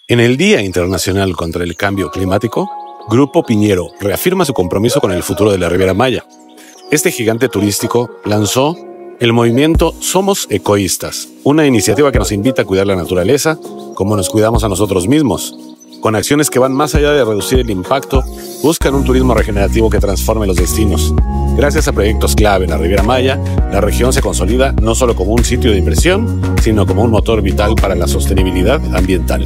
En el Día Internacional contra el Cambio Climático, Grupo Piñero reafirma su compromiso con el futuro de la Riviera Maya. Este gigante turístico lanzó el movimiento Somos Ecoístas, una iniciativa que nos invita a cuidar la naturaleza como nos cuidamos a nosotros mismos. Con acciones que van más allá de reducir el impacto, buscan un turismo regenerativo que transforme los destinos. Gracias a proyectos clave en la Riviera Maya, la región se consolida no solo como un sitio de inversión, sino como un motor vital para la sostenibilidad ambiental.